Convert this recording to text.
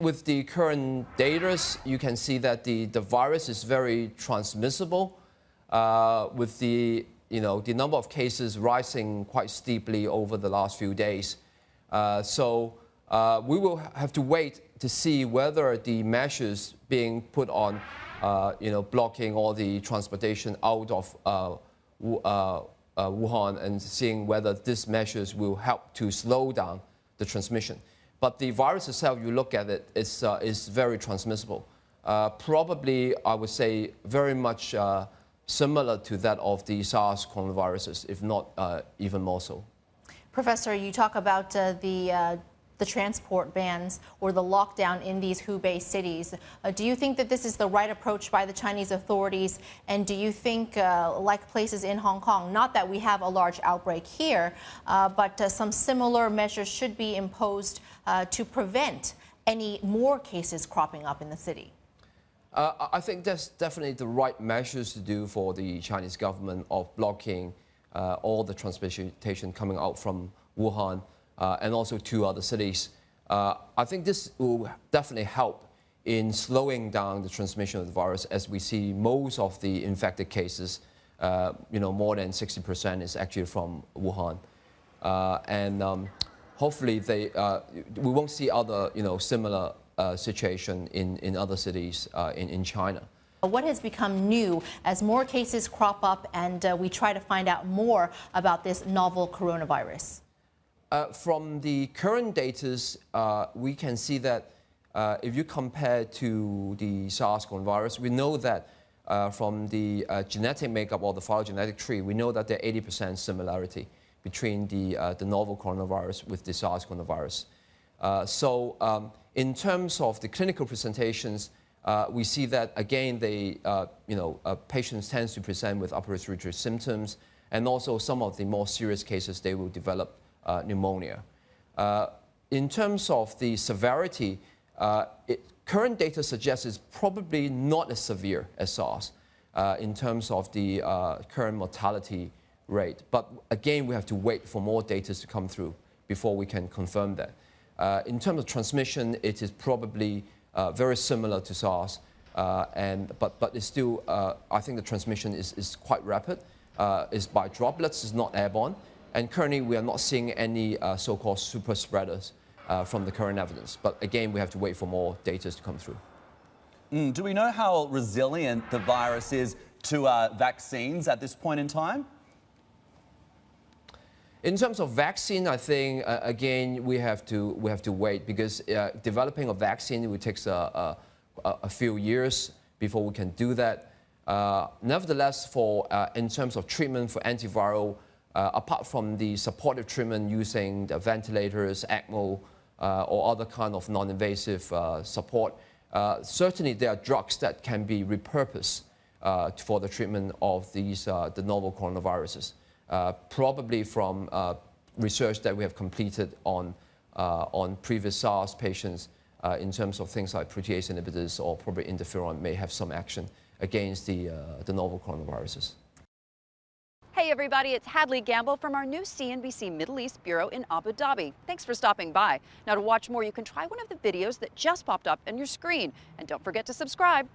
with the current data, you can see that the virus is very transmissible, with the number of cases rising quite steeply over the last few days. So we will have to wait to see whether the measures being put on, blocking all the transportation out of Wuhan, and seeing whether these measures will help to slow down the transmission. But the virus itself, you look at it, is very transmissible. Probably, I would say, very much similar to that of the SARS coronaviruses, if not even more so. Professor, you talk about the transport bans or the lockdown in these Hubei cities. Do you think that this is the right approach by the Chinese authorities? And do you think, like places in Hong Kong, not that we have a large outbreak here, but some similar measures should be imposed to prevent any more cases cropping up in the city? I think that's definitely the right measures to do for the Chinese government of blocking all the transportation coming out from Wuhan and also two other cities. I think this will definitely help in slowing down the transmission of the virus, as we see most of the infected cases, more than 60% is actually from Wuhan. Hopefully we won't see other, similar situation in other cities in China. What has become new as more cases crop up and we try to find out more about this novel coronavirus? From the current data, we can see that if you compare to the SARS coronavirus, we know that from the genetic makeup or the phylogenetic tree, we know that there are 80% similarity between the novel coronavirus with the SARS coronavirus. In terms of the clinical presentations, we see that again, patients tend to present with upper respiratory symptoms, and also some of the more serious cases, they will develop pneumonia. In terms of the severity, current data suggests it's probably not as severe as SARS in terms of the current mortality rate. But again, we have to wait for more data to come through before we can confirm that. In terms of transmission, it is probably very similar to SARS, but it's still, I think the transmission is quite rapid. It's by droplets, it's not airborne. And currently, we are not seeing any so-called super spreaders from the current evidence. But again, we have to wait for more data to come through. Do we know how resilient the virus is to vaccines at this point in time? In terms of vaccine, I think, again, we have to wait, because developing a vaccine will take a few years before we can do that. Nevertheless, in terms of treatment for antiviral, apart from the supportive treatment using the ventilators, ECMO, or other kind of non-invasive support, certainly there are drugs that can be repurposed for the treatment of the novel coronaviruses. Probably from research that we have completed on previous SARS patients in terms of things like protease inhibitors or probably interferon may have some action against the novel coronaviruses. Hey everybody, it's Hadley Gamble from our new CNBC Middle East Bureau in Abu Dhabi. Thanks for stopping by. Now to watch more, you can try one of the videos that just popped up on your screen. And don't forget to subscribe.